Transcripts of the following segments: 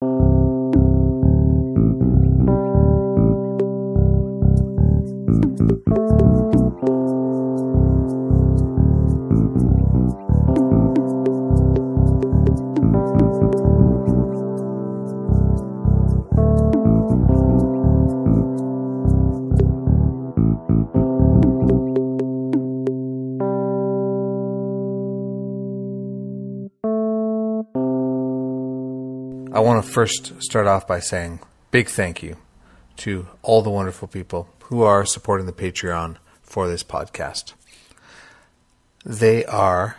I want to first start off by saying big thank you to all the wonderful people who are supporting the Patreon for this podcast. They are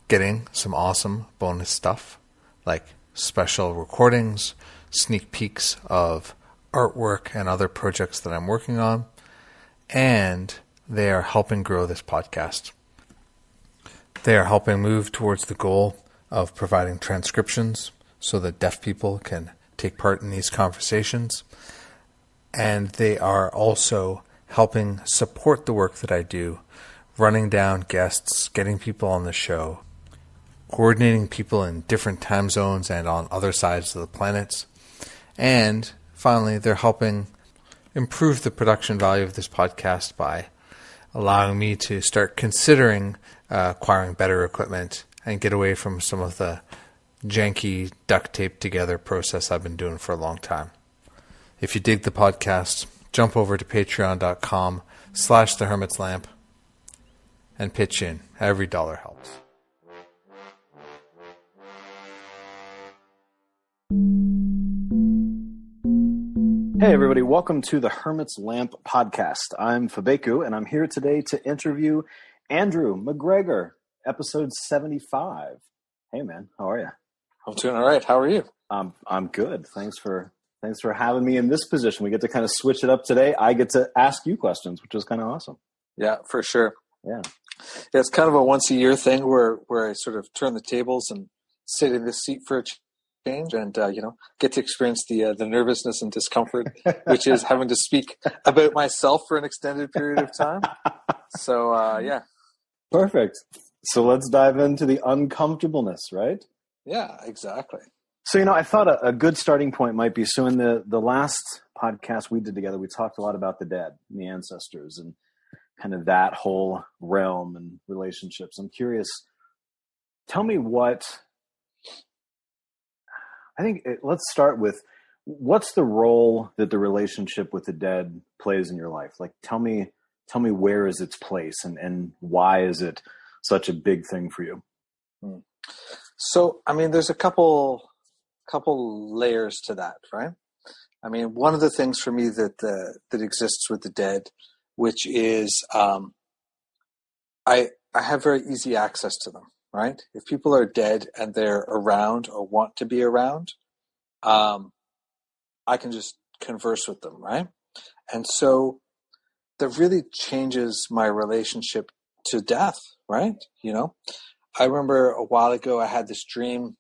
getting some awesome bonus stuff like special recordings, sneak peeks of artwork and other projects that I'm working on, and they are helping grow this podcast. They are helping move towards the goal of providing transcriptions so that deaf people can take part in these conversations. And they are also helping support the work that I do, running down guests, getting people on the show, coordinating people in different time zones and on other sides of the planets. And finally, they're helping improve the production value of this podcast by allowing me to start considering acquiring better equipment and get away from some of the janky duct tape together process I've been doing for a long time. If you dig the podcast, jump over to patreon.com/thehermitslamp and pitch in. Every dollar helps. Hey everybody, welcome to the Hermit's Lamp podcast. I'm Fabeku and I'm here today to interview Andrew MacGregor, episode 75. Hey man, how are you? I'm doing all right. How are you? I'm good. Thanks for having me in this position. We get to kind of switch it up today. I get to ask you questions, which is kind of awesome. Yeah, for sure. Yeah, it's kind of a once a year thing where I sort of turn the tables and sit in this seat for a change, and get to experience the nervousness and discomfort, which is having to speak about myself for an extended period of time. So yeah, perfect. So let's dive into the uncomfortableness, right? Yeah, exactly. So, I thought a good starting point might be, so in the last podcast we did together, we talked a lot about the dead and the ancestors and kind of that whole realm and relationships. I'm curious, tell me let's start with, what's the role that the relationship with the dead plays in your life? Like, tell me where is its place and why is it such a big thing for you? So, there's a couple layers to that, right? One of the things for me that exists with the dead, which is I have very easy access to them, right? If people are dead and they're around or want to be around, I can just converse with them, right? And so that really changes my relationship to death, right? I remember a while ago I had this dream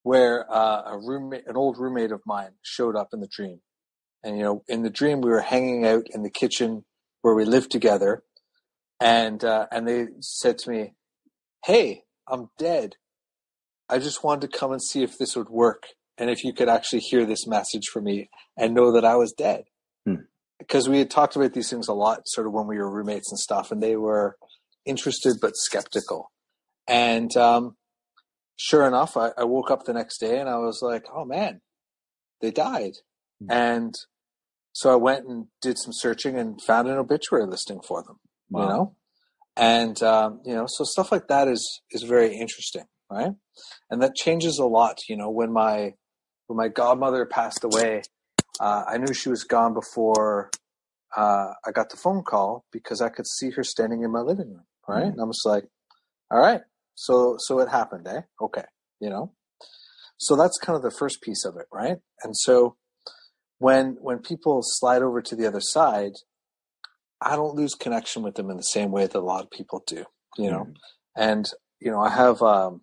where an old roommate of mine showed up in the dream. And, in the dream we were hanging out in the kitchen where we lived together, and they said to me, "Hey, I'm dead. I just wanted to come and see if this would work and if you could actually hear this message from me and know that I was dead." Because we had talked about these things a lot sort of when we were roommates and stuff, and they were interested but skeptical. And sure enough, I woke up the next day and I was like, oh man, they died. And so I went and did some searching and found an obituary listing for them. Wow. And so stuff like that is very interesting, right? And that changes a lot. When my godmother passed away, I knew she was gone before I got the phone call because I could see her standing in my living room, right? And I was like, all right, so it happened, eh? Okay, So that's kind of the first piece of it, right? And so when people slide over to the other side, I don't lose connection with them in the same way that a lot of people do, And I have a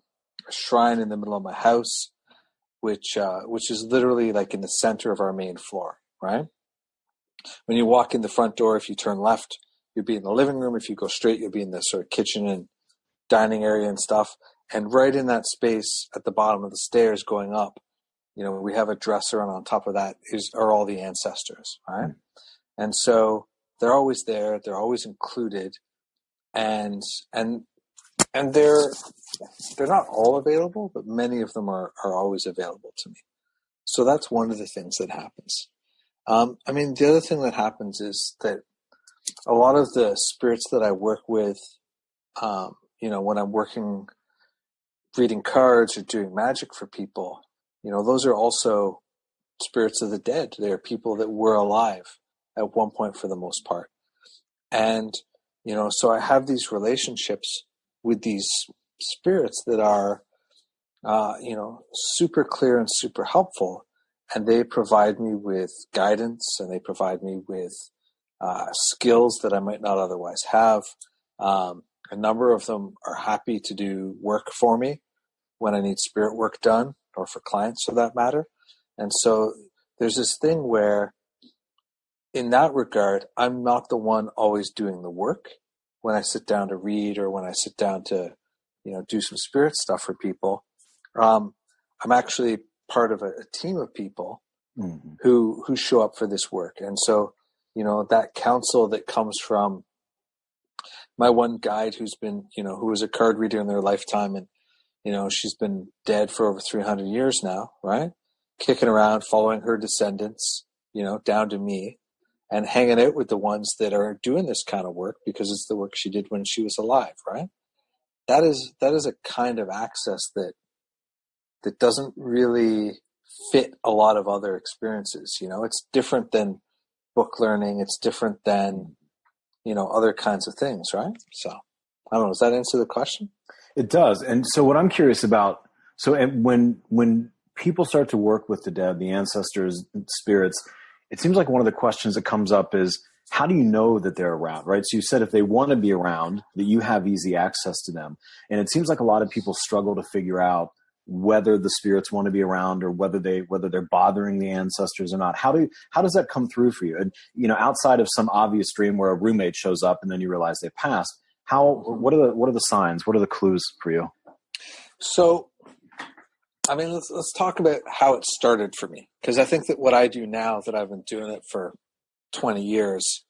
shrine in the middle of my house, which is literally like in the center of our main floor, right? When you walk in the front door, if you turn left, you'll be in the living room. If you go straight, you'll be in the sort of kitchen and dining area and stuff. And right in that space at the bottom of the stairs going up we have a dresser, and on top of that are all the ancestors, right? And so they're always there, they're always included, and they're not all available, but many of them are always available to me. So that's one of the things that happens. The other thing that happens is that a lot of the spirits that I work with, when I'm working, reading cards or doing magic for people, those are also spirits of the dead. They're people that were alive at one point for the most part. And, so I have these relationships with these spirits that are, super clear and super helpful. And they provide me with guidance, and they provide me with skills that I might not otherwise have. A number of them are happy to do work for me when I need spirit work done, or for clients for that matter. And so there's this thing where, in that regard, I'm not the one always doing the work when I sit down to read, or when I sit down to, do some spirit stuff for people. I'm actually part of a team of people who show up for this work. And so, that counsel that comes from my one guide who's been, who was a card reader in their lifetime, and, she's been dead for over 300 years now, right? Kicking around, following her descendants, down to me, and hanging out with the ones that are doing this kind of work because it's the work she did when she was alive, right? That is a kind of access that doesn't really fit a lot of other experiences. It's different than book learning. It's different than, other kinds of things, right? So I don't know. Does that answer the question? It does. And so what I'm curious about, when people start to work with the dead, the ancestors, spirits, it seems like one of the questions that comes up is, how do you know that they're around, right? So you said if they want to be around, that you have easy access to them. And it seems like a lot of people struggle to figure out whether the spirits want to be around, or whether they're bothering the ancestors or not. How does that come through for you? And, outside of some obvious dream where a roommate shows up and then you realize they passed, what are the signs? What are the clues for you? So, let's talk about how it started for me. Because I think that what I do now, that I've been doing it for 20 years,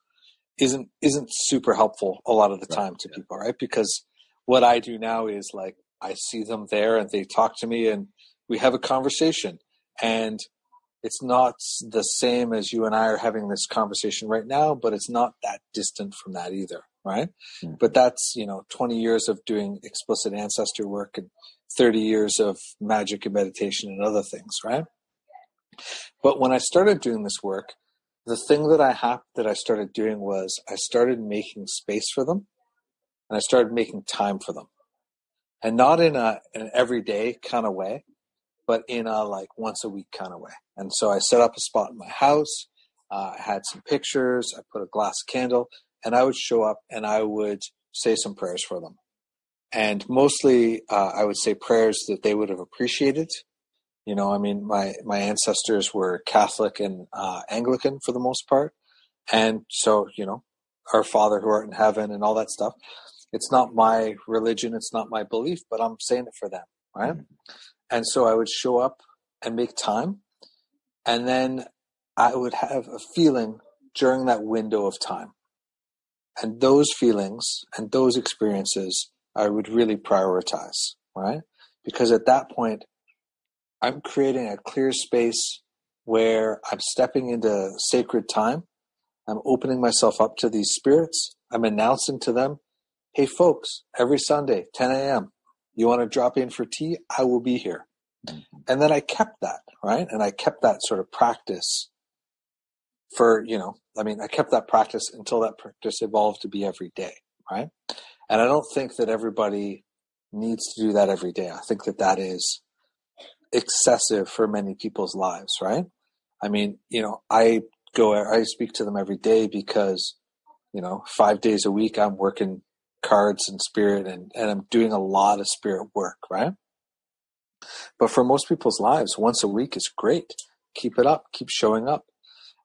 isn't super helpful a lot of the time to people, right? Because what I do now is, like, I see them there and they talk to me and we have a conversation, and it's not the same as you and I are having this conversation right now, but it's not that distant from that either, right? Mm-hmm. But that's, 20 years of doing explicit ancestor work and 30 years of magic and meditation and other things, right? But when I started doing this work, the thing that I started doing was I started making space for them, and I started making time for them. And not in an everyday kind of way, but in a once a week kind of way. And so I set up a spot in my house. I had some pictures. I put a glass candle, and I would show up and I would say some prayers for them. And mostly I would say prayers that they would have appreciated. My ancestors were Catholic and Anglican for the most part. And so, our Father who art in heaven and all that stuff. It's not my religion, it's not my belief, but I'm saying it for them, right? Mm-hmm. And so I would show up and make time, and then I would have a feeling during that window of time. And those feelings and those experiences I would really prioritize, right? Because at that point, I'm creating a clear space where I'm stepping into sacred time. I'm opening myself up to these spirits. I'm announcing to them, hey, folks, every Sunday, 10 a.m., you want to drop in for tea? I will be here. Mm-hmm. And then I kept that, right? And I kept that sort of practice for, I kept that practice until that practice evolved to be every day, right? And I don't think that everybody needs to do that every day. I think that is excessive for many people's lives, right? I speak to them every day because, 5 days a week I'm working cards and spirit, and I'm doing a lot of spirit work, right? But for most people's lives, once a week is great. Keep it up, keep showing up,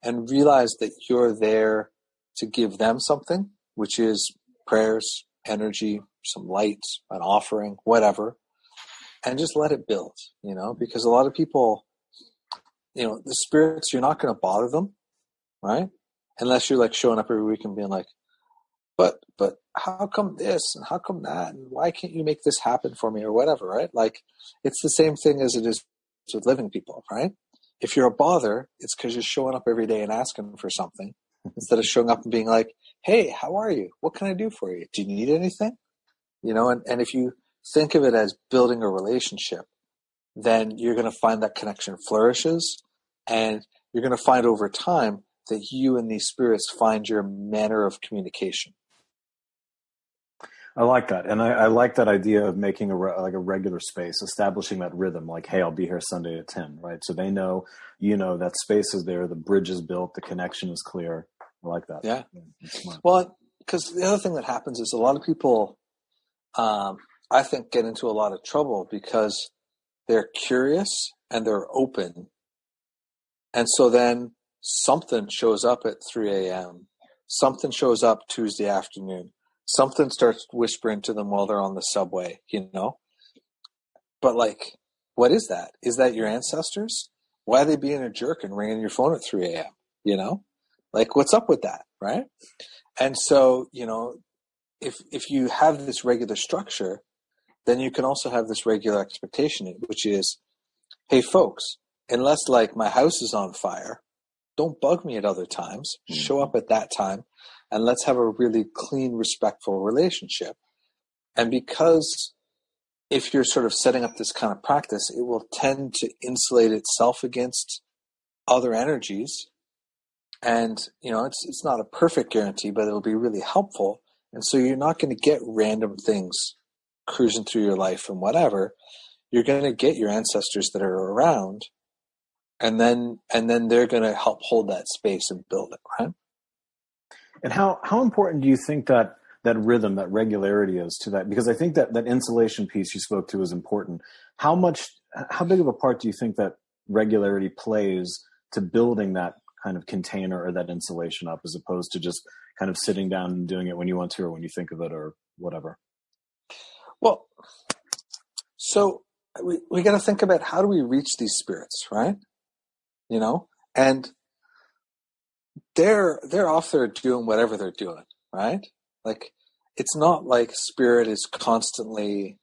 and realize that you're there to give them something, which is prayers, energy, some light, an offering, whatever, and just let it build, because a lot of people, the spirits, you're not going to bother them, right? Unless you're like showing up every week and being like, but how come this and how come that and why can't you make this happen for me or whatever, right? Like it's the same thing as it is with living people, right? If you're a bother, it's because you're showing up every day and asking for something instead of showing up and being like, hey, how are you? What can I do for you? Do you need anything? And if you think of it as building a relationship, then you're going to find that connection flourishes, and you're going to find over time that you and these spirits find your manner of communication. I like that. And I like that idea of making a regular space, establishing that rhythm, like, hey, I'll be here Sunday at 10, right? So they know, that space is there, the bridge is built, the connection is clear. I like that. Yeah. Well, because the other thing that happens is a lot of people, I think, get into a lot of trouble because they're curious and they're open. And so then something shows up at 3 a.m. Something shows up Tuesday afternoon. Something starts whispering to them while they're on the subway, But like, what is that? Is that your ancestors? Why are they being a jerk and ringing your phone at 3 a.m.? Like, what's up with that, right? And so, if you have this regular structure, then you can also have this regular expectation, which is, hey, folks, unless like my house is on fire, don't bug me at other times. Show up at that time, and let's have a really clean, respectful relationship. And because if you're sort of setting up this kind of practice, it will tend to insulate itself against other energies. And, it's not a perfect guarantee, but it'll be really helpful. And so you're not going to get random things cruising through your life and whatever. You're going to get your ancestors that are around, and then they're going to help hold that space and build it, right? And how important do you think that rhythm, that regularity is to that? Because I think that insulation piece you spoke to is important. How big of a part do you think that regularity plays to building that kind of container or that insulation up, as opposed to just kind of sitting down and doing it when you want to or when you think of it or whatever? Well, so we got to think about, how do we reach these spirits, right? And they're off there doing whatever they're doing, right? Like, it's not like spirit is constantly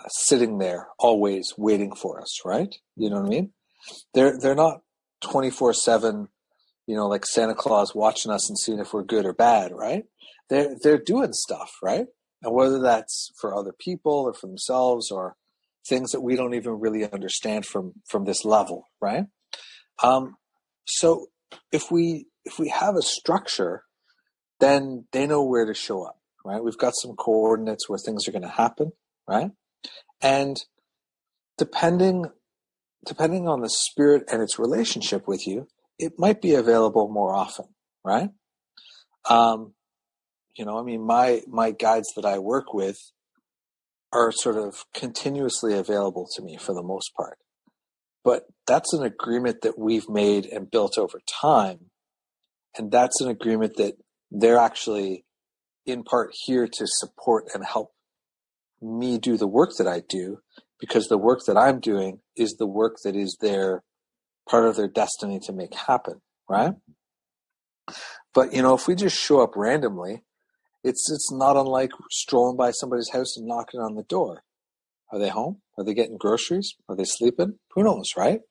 sitting there always waiting for us, right? You know what I mean? They're not 24/7, like Santa Claus watching us and seeing if we're good or bad, right? They're doing stuff, right? And whether that's for other people or for themselves or things that we don't even really understand from this level, right? So if we have a structure, then they know where to show up, right? We've got some coordinates where things are going to happen, right? And depending on the spirit and its relationship with you, it might be available more often, right? My guides that I work with are sort of continuously available to me for the most part. But that's an agreement that we've made and built over time. And that's an agreement that they're actually in part here to support and help me do the work that I do, because the work that I'm doing is the work that is part of their destiny to make happen, right? But, if we just show up randomly, it's not unlike strolling by somebody's house and knocking on the door. Are they home? Are they getting groceries? Are they sleeping? Who knows, right?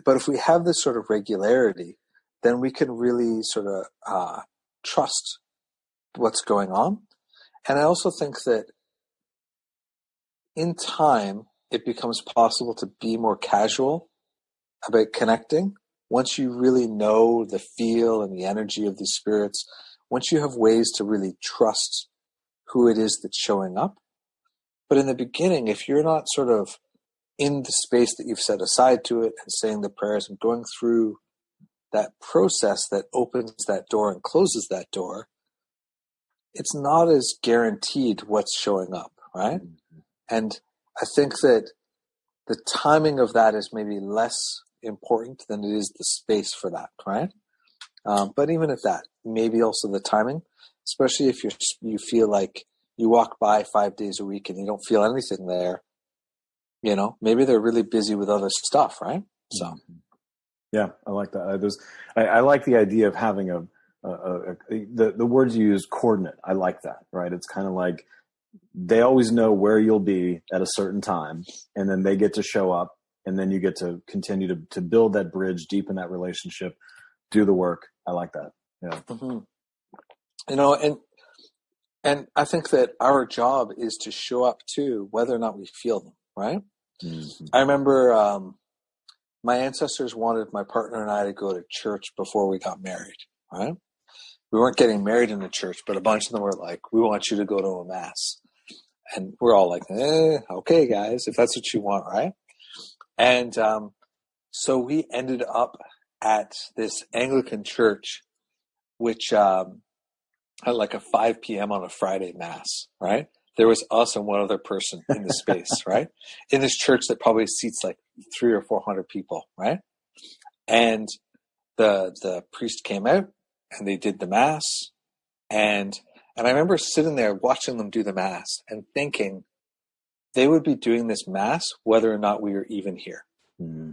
But if we have this sort of regularity, then we can really sort of trust what's going on. And I also think that in time, it becomes possible to be more casual about connecting. Once you really know the feel and the energy of these spirits, once you have ways to really trust who it is that's showing up. But in the beginning, if you're not sort of in the space that you've set aside to it and saying the prayers and going through that process that opens that door and closes that door, it's not as guaranteed what's showing up, right? And I think that the timing of that is maybe less important than it is the space for that, right? But even at that, maybe also the timing, especially if you feel like you walk by 5 days a week and you don't feel anything there, maybe they're really busy with other stuff, right? So, Yeah, I like that. I like the idea of having the words you use, coordinate. I like that, right? It's kind of like they always know where you'll be at a certain time, and then they get to show up, and then you get to continue to build that bridge, deepen that relationship, do the work. I like that. Yeah. Mm-hmm. You know, and I think that our job is to show up too, whether or not we feel them, right? Mm-hmm. I remember my ancestors wanted my partner and I to go to church before we got married, right? We weren't getting married in the church, but a bunch of them were like, we want you to go to a mass. And we're all like, okay, guys, if that's what you want, right? And so we ended up at this Anglican church, which at like a 5 p.m. on a Friday mass, right? There was us and one other person in the space, right? In this church that probably seats like 300 or 400 people, right? And the priest came out and they did the mass. And I remember sitting there watching them do the mass and thinking they would be doing this mass whether or not we were even here. Mm-hmm.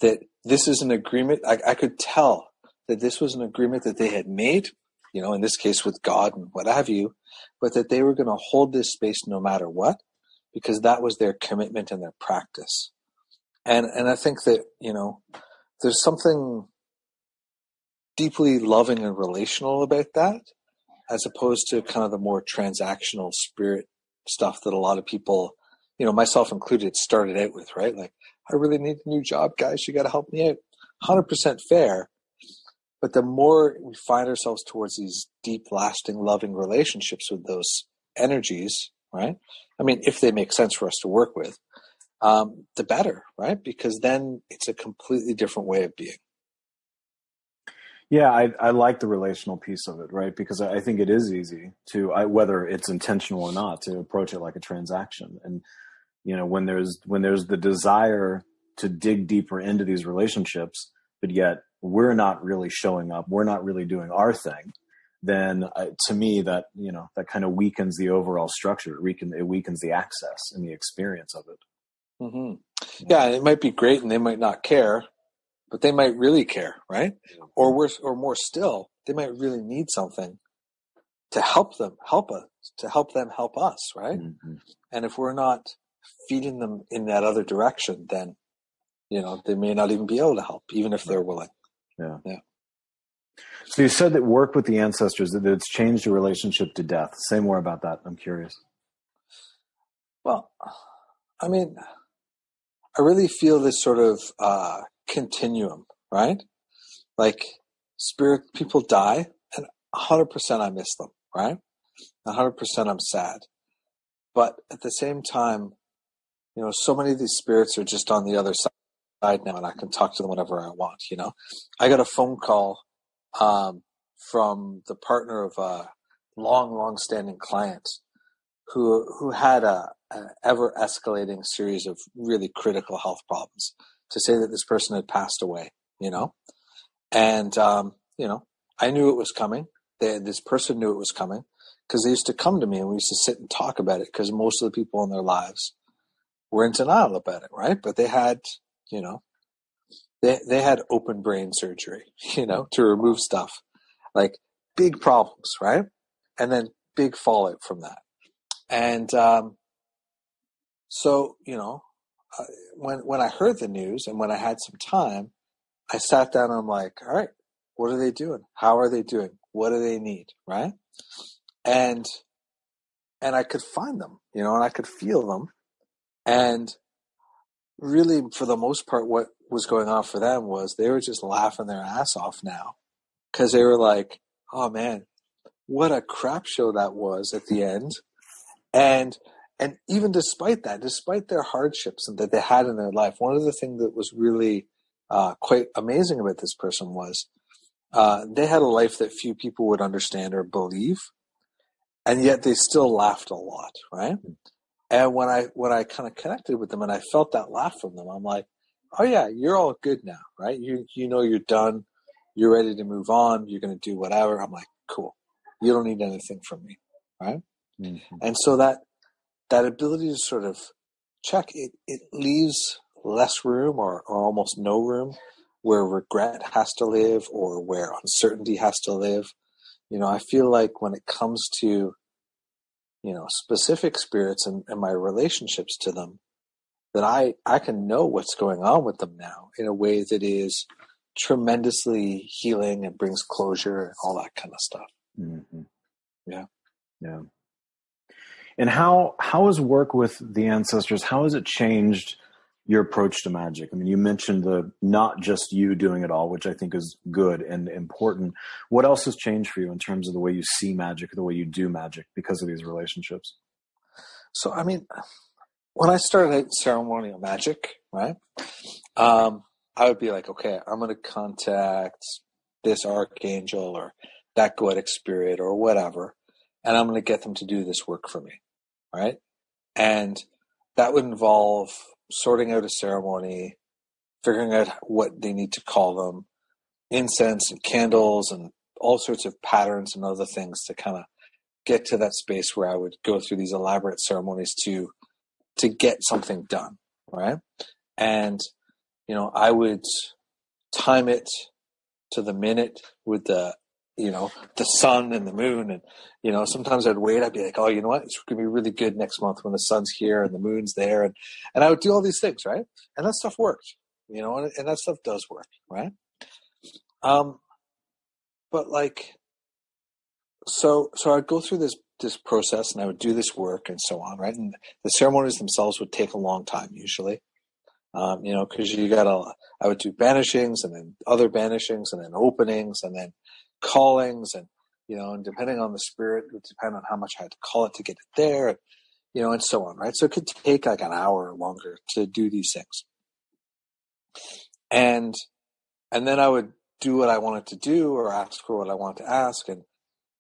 That this is an agreement. I could tell that this was an agreement that they had made, you know, in this case with God and what have you, but that they were going to hold this space no matter what, because that was their commitment and their practice. And I think that, you know, there's something deeply loving and relational about that, as opposed to kind of the more transactional spirit stuff that a lot of people, you know, myself included, started out with, right? Like, I really need a new job, guys. You got to help me out. 100% fair. But the more we find ourselves towards these deep, lasting, loving relationships with those energies, right? I mean, if they make sense for us to work with, the better, right? Because then it's a completely different way of being. Yeah, I like the relational piece of it, right? Because I think it is easy to, whether it's intentional or not, to approach it like a transaction. And, you know, when there's the desire to dig deeper into these relationships, but yet we're not really showing up, we're not really doing our thing, then to me that, you know, that kind of weakens the overall structure. It weakens the access and the experience of it. Mm-hmm. Yeah, it might be great and they might not care, but they might really care, right? Or worse, or more still, they might really need something to help them help us, right? Mm-hmm. And if we're not feeding them in that other direction, then, you know, they may not even be able to help, even if they're willing. Yeah. Yeah. So you said that work with the ancestors, that it's changed your relationship to death. Say more about that. I'm curious. Well, I mean, I really feel this sort of continuum, right? Like spirit people die, and 100% I miss them, right? 100% I'm sad. But at the same time, you know, so many of these spirits are just on the other side now, and I can talk to them whenever I want, you know? I got a phone call from the partner of a long-standing client who had an ever-escalating series of really critical health problems, to say that this person had passed away, you know? And, you know, I knew it was coming. This person knew it was coming because they used to come to me and we used to sit and talk about it, because most of the people in their lives were in denial about it, right? But they had, you know, they had open brain surgery, you know, to remove stuff, like big problems, right? And then big fallout from that. And so, you know, when I heard the news and when I had some time, I sat down and I'm like, all right, what are they doing? How are they doing? What do they need? Right? And I could find them, you know, and I could feel them. And really, for the most part, what was going on for them was they were just laughing their ass off now, because they were like, oh man, what a crap show that was at the end. And even despite that, despite their hardships and that they had in their life, one of the things that was really quite amazing about this person was they had a life that few people would understand or believe, and yet they still laughed a lot, right? And when I kind of connected with them and I felt that laugh from them, I'm like, oh yeah, you're all good now, right? You know you're done, you're ready to move on, you're going to do whatever. I'm like, cool, you don't need anything from me, right? Mm-hmm. And so that ability to sort of check it leaves less room or almost no room where regret has to live or where uncertainty has to live. I feel like when it comes to, specific spirits and my relationships to them, that I can know what's going on with them now in a way that is tremendously healing and brings closure and all that kind of stuff. Mm-hmm. Yeah. Yeah. And how has work with the ancestors, how has it changed your approach to magic? I mean, you mentioned the not just you doing it all, which I think is good and important. What else has changed for you in terms of the way you see magic, the way you do magic because of these relationships? So, I mean, when I started ceremonial magic, right, I would be like, okay, I'm going to contact this archangel or that goetic spirit or whatever, and I'm going to get them to do this work for me, right? And that would involve sorting out a ceremony, figuring out what they need to call them, incense and candles and all sorts of patterns and other things to kind of get to that space where I would go through these elaborate ceremonies to get something done, right? And, I would time it to the minute with the sun and the moon. And, sometimes I'd wait, I'd be like, oh, you know what? It's going to be really good next month when the sun's here and the moon's there. And I would do all these things, right? And that stuff worked, and that stuff does work, right? But like, so I'd go through this process and I would do this work and so on, right? And the ceremonies themselves would take a long time usually. Because I would do banishings and then other banishings and then openings and then callings and, and depending on the spirit, it would depend on how much I had to call it to get it there and, and so on, right? So it could take like an hour or longer to do these things. And then I would do what I wanted to do or ask for what I wanted to ask. And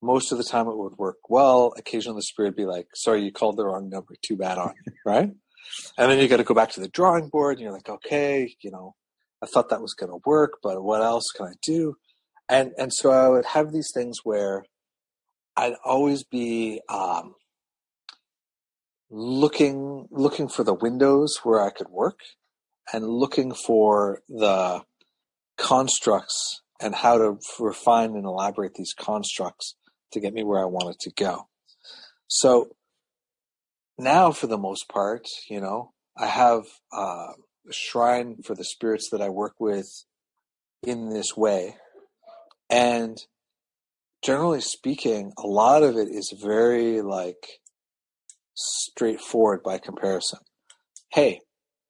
most of the time it would work well. Occasionally the spirit would be like, sorry, you called the wrong number. Too bad on you, right? And then you got to go back to the drawing board and you're like, okay, I thought that was going to work, but what else can I do? And so I would have these things where I'd always be looking for the windows where I could work and looking for the constructs and how to refine and elaborate these constructs to get me where I wanted to go. So now, for the most part, I have a shrine for the spirits that I work with in this way. And generally speaking, a lot of it is very straightforward by comparison. Hey,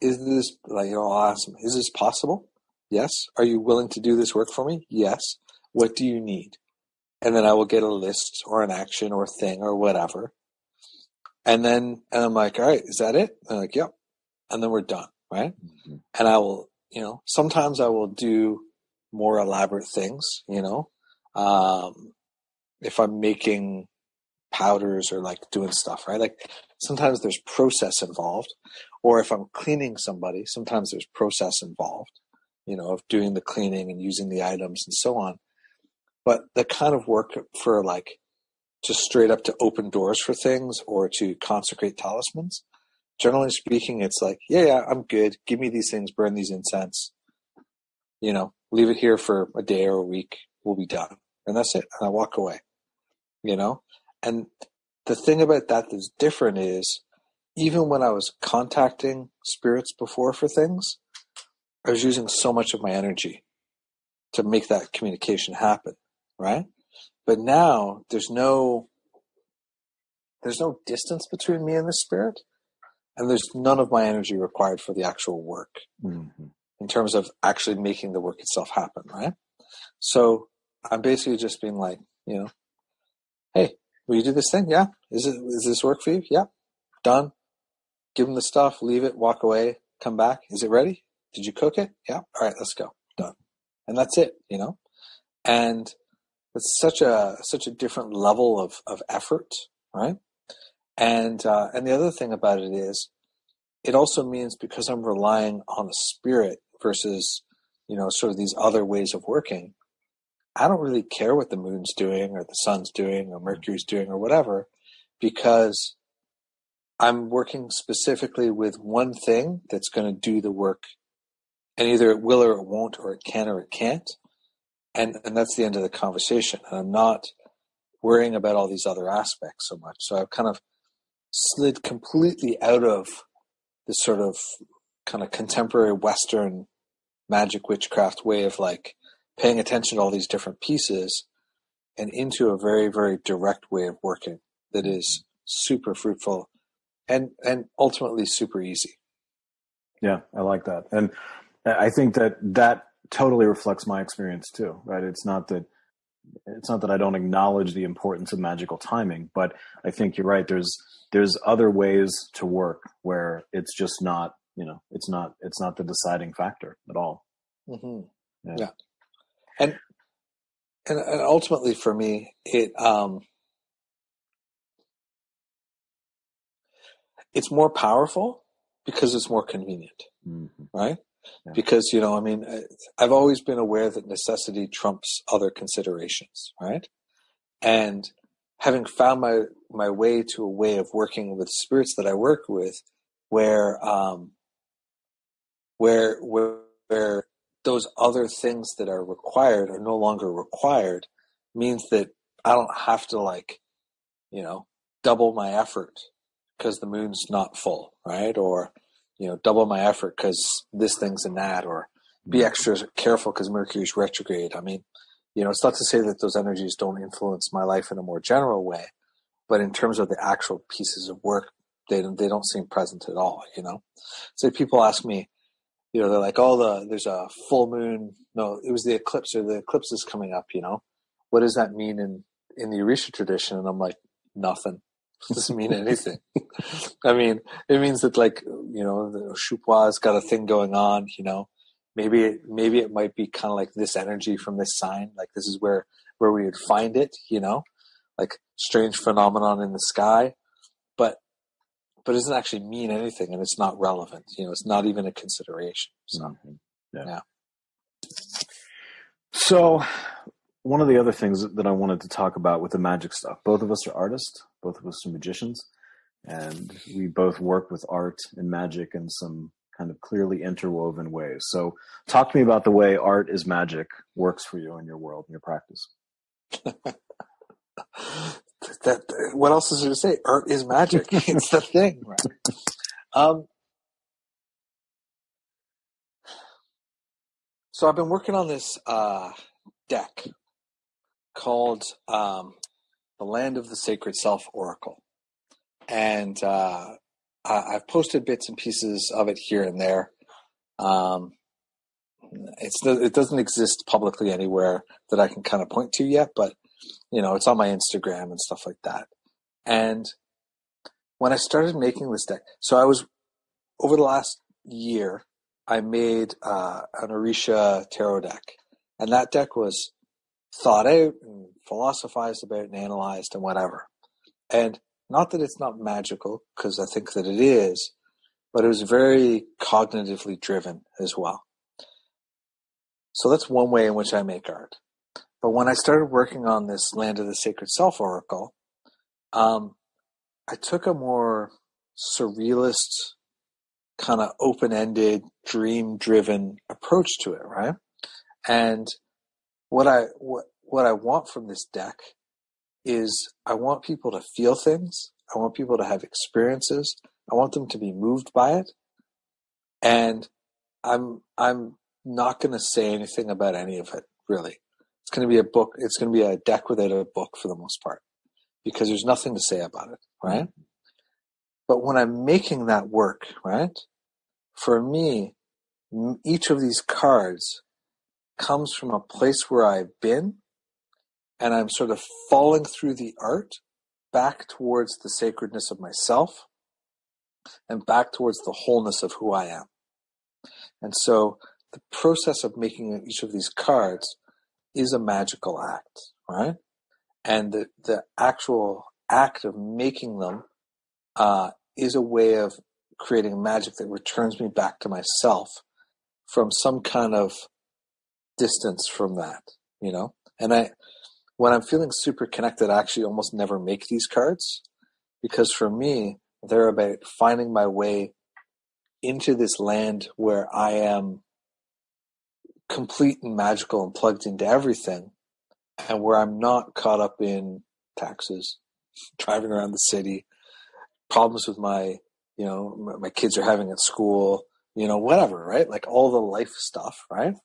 is this, I'll ask them, is this possible? Yes. Are you willing to do this work for me? Yes. What do you need? And then I will get a list or an action or thing or whatever. And I'm like, all right, is that it? And they're like, yep. And then we're done, right? Mm-hmm. And I will, sometimes I will do more elaborate things, if I'm making powders or doing stuff, right? Like sometimes there's process involved, or if I'm cleaning somebody, sometimes there's process involved, of doing the cleaning and using the items and so on. But the kind of work for just straight up to open doors for things or to consecrate talismans, generally speaking, it's like, yeah, I'm good. Give me these things, burn these incense, leave it here for a day or a week. We'll be done. And that's it. And I walk away, And the thing about that that's different is even when I was contacting spirits before for things, I was using so much of my energy to make that communication happen, right? But now there's no distance between me and the spirit, and there's none of my energy required for the actual work in terms of actually making the work itself happen, right? So I'm basically just being like, hey, will you do this thing? Yeah. Is this work for you? Yeah. Done. Give them the stuff, leave it, walk away, come back. Is it ready? Did you cook it? Yeah. All right, let's go. Done. And that's it, And it's such a different level of effort, right? And the other thing about it is, it also means because I'm relying on a spirit versus, sort of these other ways of working, I don't really care what the moon's doing or the sun's doing or Mercury's doing or whatever, because I'm working specifically with one thing that's going to do the work and either it will or it won't, or it can or it can't. And that's the end of the conversation. And I'm not worrying about all these other aspects so much. So I've kind of slid completely out of this sort of kind of contemporary Western magic witchcraft way of like paying attention to all these different pieces and into a very, very direct way of working that is super fruitful and ultimately super easy. Yeah, I like that. And I think that totally reflects my experience too, right? It's not that I don't acknowledge the importance of magical timing, but I think you're right. There's other ways to work where it's just not, it's not the deciding factor at all. Mm-hmm. Yeah. And ultimately for me, it's more powerful because it's more convenient, right? Yeah. Because, I've always been aware that necessity trumps other considerations, right? And having found my way to a way of working with spirits that I work with where those other things that are required are no longer required means that I don't have to double my effort because the moon's not full, right? Or, double my effort because this thing's in that, or be extra careful because Mercury's retrograde. I mean, it's not to say that those energies don't influence my life in a more general way, but in terms of the actual pieces of work, they don't seem present at all, So people ask me, they're like, there's a full moon. No, it was the eclipse, or the eclipse is coming up, What does that mean in the Orisha tradition? And I'm like, nothing. It doesn't mean anything. I mean, it means that the Shupua's got a thing going on, Maybe it might be kind of like this energy from this sign. Like this is where we would find it, like strange phenomenon in the sky, but it doesn't actually mean anything, and it's not relevant. It's not even a consideration. So, yeah. So one of the other things that I wanted to talk about with the magic stuff, both of us are artists, both of us are magicians, and we both work with art and magic in some kind of clearly interwoven ways. So talk to me about the way art is magic works for you in your world, in your practice. What else is there to say? Art is magic. It's the thing, right? So I've been working on this deck called the Land of the Sacred Self Oracle. And I've posted bits and pieces of it here and there. It doesn't exist publicly anywhere that I can kind of point to yet, but it's on my Instagram and stuff like that. And when I started making this deck, so I was, over the last year, I made an Orisha tarot deck. And that deck was thought out and philosophized about and analyzed and whatever. And not that it's not magical, because I think that it is, but it was very cognitively driven as well. So that's one way in which I make art. But when I started working on this Land of the Sacred Self Oracle, I took a more surrealist, kind of open-ended, dream-driven approach to it, right? And what I want from this deck is I want people to feel things. I want people to have experiences. I want them to be moved by it. And I'm not going to say anything about any of it, really. It's going to be a book. It's going to be a deck without a book for the most part, because there's nothing to say about it, right? But when I'm making that work, right, for me, each of these cards comes from a place where I've been, and I'm sort of falling through the art back towards the sacredness of myself and back towards the wholeness of who I am. And so the process of making each of these cards is a magical act, right? And the actual act of making them is a way of creating magic that returns me back to myself from some kind of distance from that, And when I'm feeling super connected, I actually almost never make these cards, because for me, they're about finding my way into this land where I am complete and magical and plugged into everything, and where I'm not caught up in taxes, driving around the city, problems with my kids are having at school, whatever, right? Like all the life stuff, right?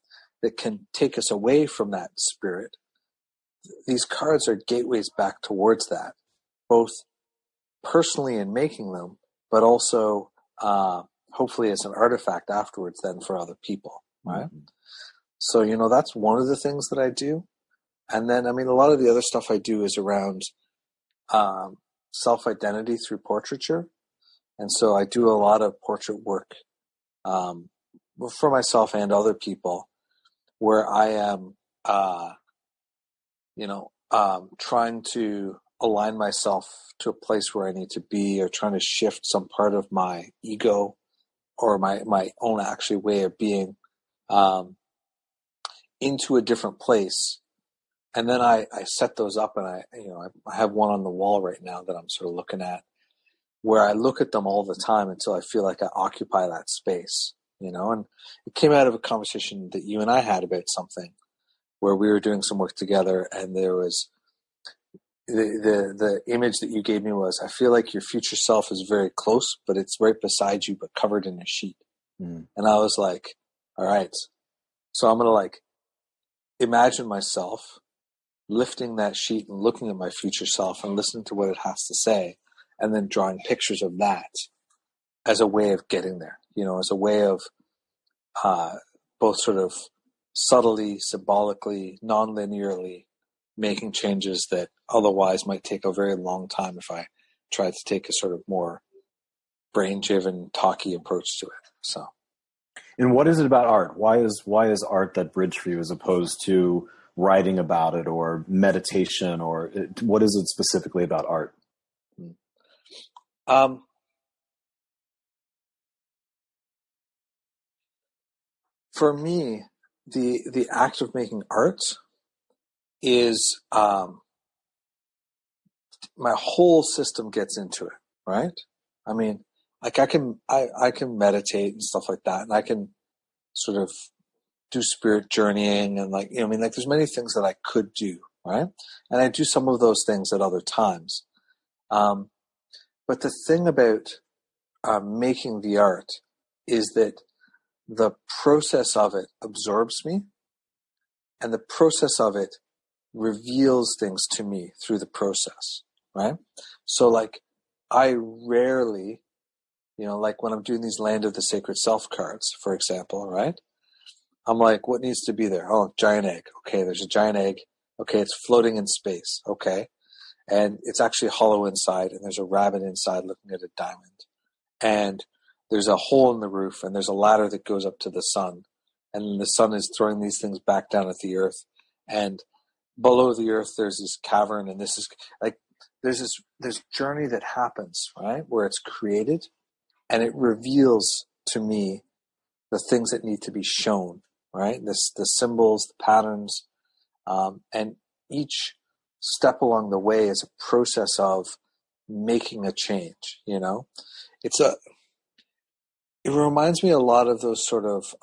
That can take us away from that spirit. These cards are gateways back towards that, both personally in making them, but also hopefully as an artifact afterwards then for other people, right? Mm-hmm. So, that's one of the things that I do. And then, a lot of the other stuff I do is around self-identity through portraiture. And so I do a lot of portrait work for myself and other people where I am, trying to align myself to a place where I need to be, or trying to shift some part of my ego or my own actually way of being into a different place. And then I set those up, and I have one on the wall right now that I'm sort of looking at, where I look at them all the time until I feel like I occupy that space, and it came out of a conversation that you and I had about something where we were doing some work together, and there was the image that you gave me was, I feel like your future self is very close, but it's right beside you, but covered in a sheet. Mm. And I was like, all right, so I'm going to imagine myself lifting that sheet and looking at my future self and listening to what it has to say, and then drawing pictures of that as a way of getting there, as a way of both sort of subtly, symbolically, non-linearly making changes that otherwise might take a very long time if I tried to take a sort of more brain-driven, talky approach to it. So, and what is it about art? Why is art that bridge for you, as opposed to writing about it or meditation, or what is it specifically about art? For me, the act of making art is my whole system gets into it, right? I can meditate and stuff like that, and I can sort of do spirit journeying, and there's many things that I could do, right? And I do some of those things at other times. But the thing about making the art is that the process of it absorbs me, and the process of it reveals things to me through the process, right? So I rarely, when I'm doing these Land of the Sacred Self cards, for example, right? I'm like, what needs to be there? Oh, giant egg. Okay, there's a giant egg. Okay, it's floating in space. Okay. And it's actually hollow inside, and there's a rabbit inside looking at a diamond. And there's a hole in the roof, and there's a ladder that goes up to the sun. And the sun is throwing these things back down at the earth. And below the earth, there's this cavern, and this is there's this journey that happens, right? Where it's created, and it reveals to me the things that need to be shown, right? The symbols, the patterns, and each step along the way is a process of making a change. It reminds me a lot of those sort of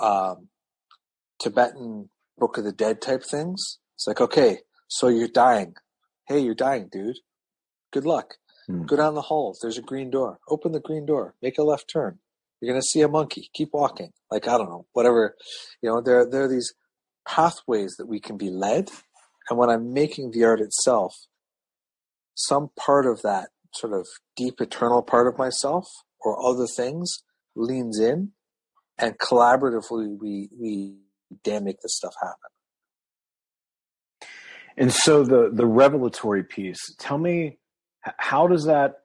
Tibetan Book of the Dead type things. It's like, okay, so you're dying. Hey, you're dying, dude. Good luck. Go down the hall. There's a green door. Open the green door. Make a left turn. You're going to see a monkey. Keep walking. I don't know, whatever. There are these pathways that we can be led. And when I'm making the art itself, some part of that sort of deep eternal part of myself or other things leans in, and collaboratively we damn make this stuff happen. And so the revelatory piece, tell me, how does that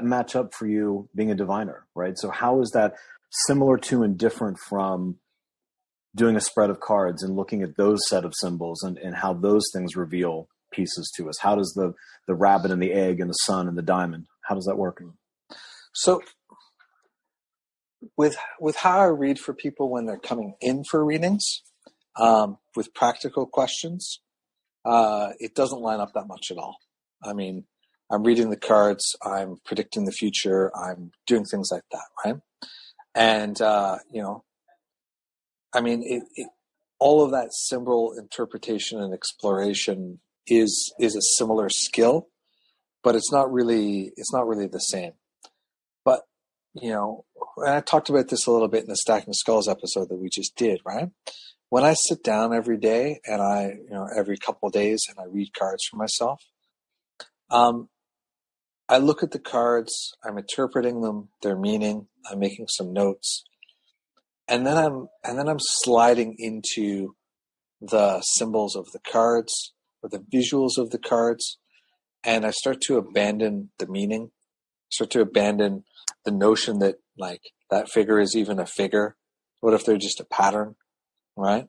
match up for you being a diviner, right? So how is that similar to and different from doing a spread of cards and looking at those set of symbols and how those things reveal pieces to us? How does the rabbit and the egg and the sun and the diamond, how does that work? So with how I read for people when they're coming in for readings, with practical questions, it doesn't line up that much at all. I'm reading the cards, I'm predicting the future, I'm doing things like that, right? And, all of that symbol interpretation and exploration is a similar skill, but it's not really the same. But, you know, and I talked about this a little bit in the Stacking Skulls episode that we just did, right? When I sit down every day and every couple of days and I read cards for myself, I look at the cards, I'm interpreting them, their meaning, I'm making some notes, and then I'm sliding into the symbols of the cards or the visuals of the cards, and I start to abandon the meaning, start to abandon the notion that like that figure is even a figure. What if they're just a pattern, right?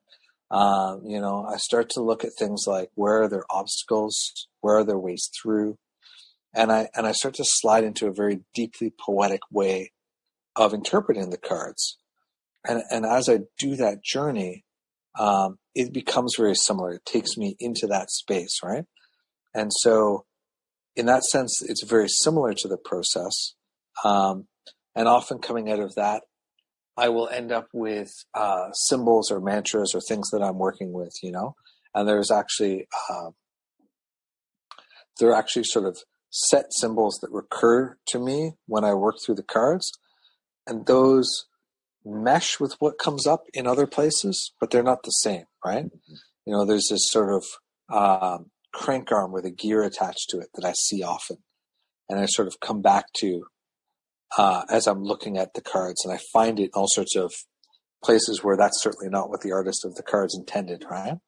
I start to look at things like where are their obstacles, where are their ways through, and I start to slide into a very deeply poetic way of interpreting the cards. And as I do that journey, it becomes very similar. It takes me into that space, right? And so in that sense, it's very similar to the process. And often coming out of that, I will end up with symbols or mantras or things that I'm working with, you know. And there are actually sort of set symbols that recur to me when I work through the cards, and those mesh with what comes up in other places, but they're not the same, right? You know, there's this sort of crank arm with a gear attached to it that I see often, and I sort of come back to as I'm looking at the cards, and I find it in all sorts of places where that's certainly not what the artist of the cards intended, right?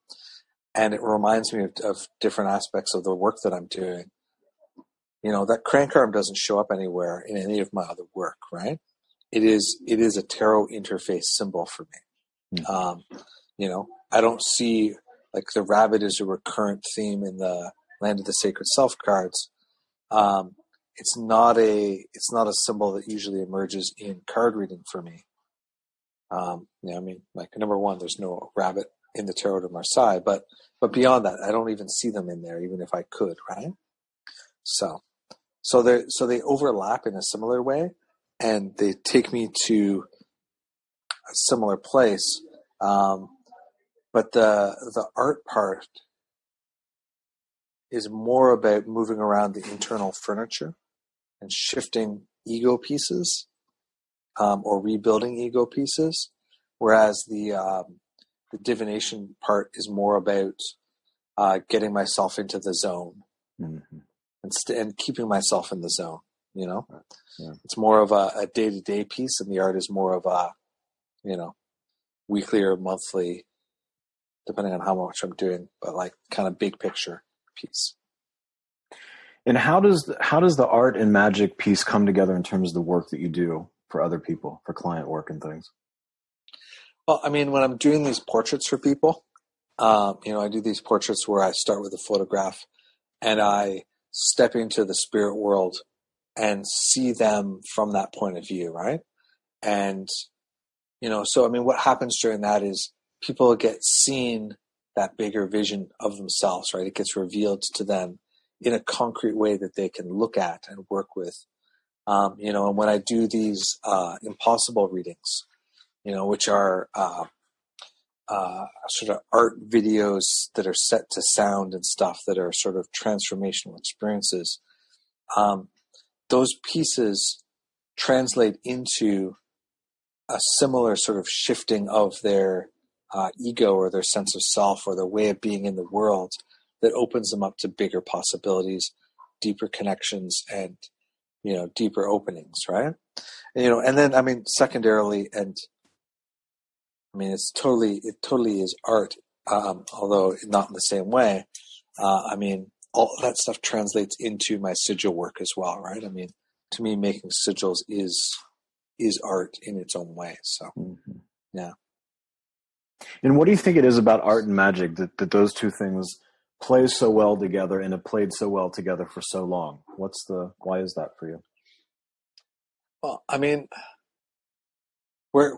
And it reminds me of different aspects of the work that I'm doing. You know, that crank arm doesn't show up anywhere in any of my other work, right? It is a tarot interface symbol for me. I don't see like the rabbit is a recurrent theme in the Land of the Sacred Self cards. It's not a symbol that usually emerges in card reading for me. Like number one, there's no rabbit in the Tarot de Marseille, but beyond that, I don't even see them in there, even if I could, right? So they overlap in a similar way, and they take me to a similar place. But the art part is more about moving around the internal furniture and shifting ego pieces, or rebuilding ego pieces, whereas the divination part is more about getting myself into the zone, and keeping myself in the zone. You know, It's more of a day-to-day piece, and the art is more of a weekly or monthly, depending on how much I'm doing, but like kind of big picture piece. And how does the art and magic piece come together in terms of the work that you do for other people, for client work and things? Well, I mean, when I'm doing these portraits for people, I do these portraits where I start with a photograph and I step into the spirit world and see them from that point of view, right? And, so, I mean, what happens during that is people get seen that bigger vision of themselves, right? It gets revealed to them in a concrete way that they can look at and work with. And when I do these impossible readings, which are sort of art videos that are set to sound and stuff that are sort of transformational experiences, those pieces translate into a similar sort of shifting of their ego or their sense of self or their way of being in the world that opens them up to bigger possibilities, deeper connections, and deeper openings, right? And then I mean secondarily, and I mean it totally is art, although not in the same way. I mean all that stuff translates into my sigil work as well, right? I mean, to me, making sigils is art in its own way. So, yeah. And what do you think it is about art and magic that those two things play so well together and have played so well together for so long? Why is that for you? Well, I mean, where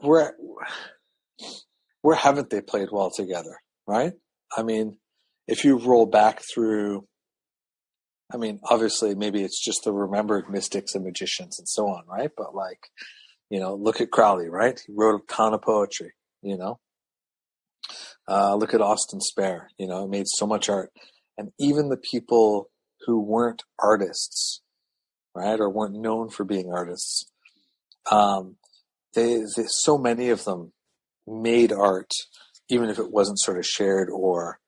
haven't they played well together, right? I mean, if you roll back through, I mean, obviously maybe it's just the remembered mystics and magicians and so on, right? But like, look at Crowley, right? He wrote a ton of poetry, Look at Austin Spare, made so much art. And even the people who weren't artists, right, or weren't known for being artists, so many of them made art, even if it wasn't sort of shared or,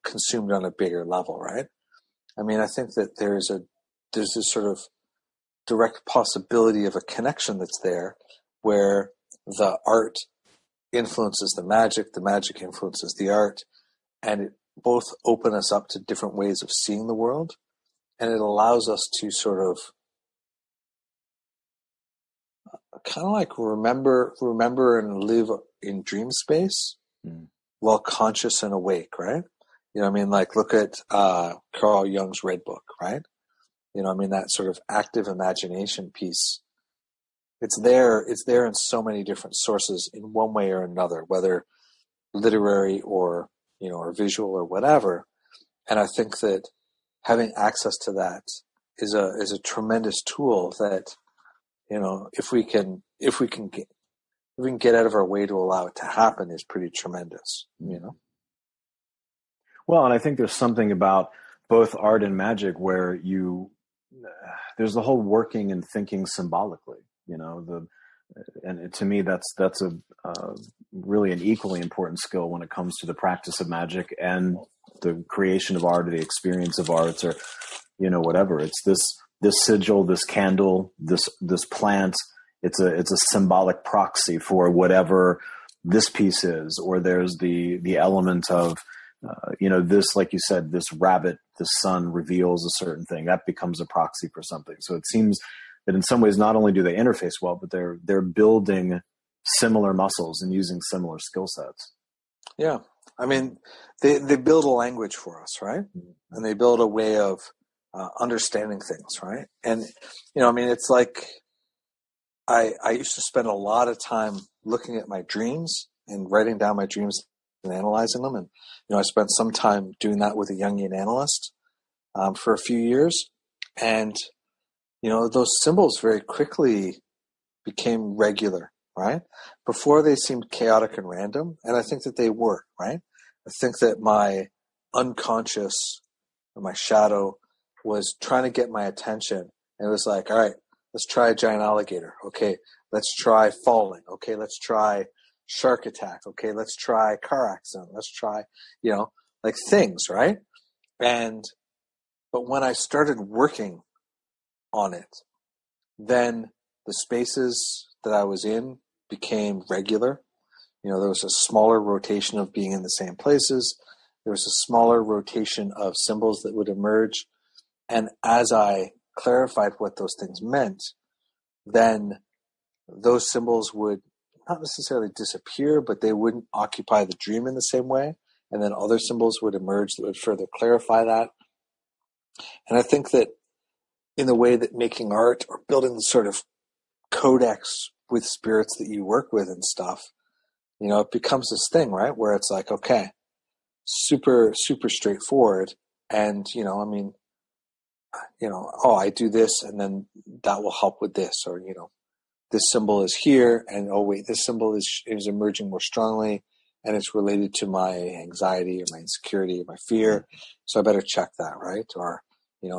consumed on a bigger level, right? I mean, I think that there's this sort of direct possibility of a connection that's there where the art influences the magic influences the art, and it both open us up to different ways of seeing the world, and it allows us to sort of kind of like remember and live in dream space while conscious and awake, right? Like look at Carl Jung's Red Book, right? That sort of active imagination piece. It's there in so many different sources in one way or another, whether literary or, or visual or whatever. And I think that having access to that is a tremendous tool that, if we can get out of our way to allow it to happen is pretty tremendous, Well, and I think there's something about both art and magic where there's the whole working and thinking symbolically, and to me, that's a really an equally important skill when it comes to the practice of magic and the creation of art or the experience of arts or, whatever. It's this sigil, this candle, this plant. It's a symbolic proxy for whatever this piece is, or there's the element of, this, like you said, this rabbit, the sun reveals a certain thing that becomes a proxy for something. So it seems that in some ways, not only do they interface well, but they're building similar muscles and using similar skill sets. Yeah. I mean, they build a language for us, right? And they build a way of understanding things, right? And, it's like I used to spend a lot of time looking at my dreams and writing down my dreams and analyzing them. And, I spent some time doing that with a Jungian analyst for a few years. And, those symbols very quickly became regular, right? Before they seemed chaotic and random. And I think that they were, right? I think that my unconscious or my shadow was trying to get my attention. And it was like, all right, let's try a giant alligator. Okay, let's try falling. Okay, let's try shark attack. Okay, let's try car accident. Let's try, like things, right? But when I started working on it, then the spaces that I was in became regular. There was a smaller rotation of being in the same places. There was a smaller rotation of symbols that would emerge. And as I clarified what those things meant, then those symbols would not necessarily disappear, but they wouldn't occupy the dream in the same way. And then other symbols would emerge that would further clarify that. And I think that in the way that making art or building the sort of codex with spirits that you work with and stuff, it becomes this thing, right? Where it's like, okay, super, super straightforward. And, I do this and then that will help with this, or, this symbol is here and, oh wait, this symbol is emerging more strongly and it's related to my anxiety or my insecurity or my fear. So I better check that, right? Or,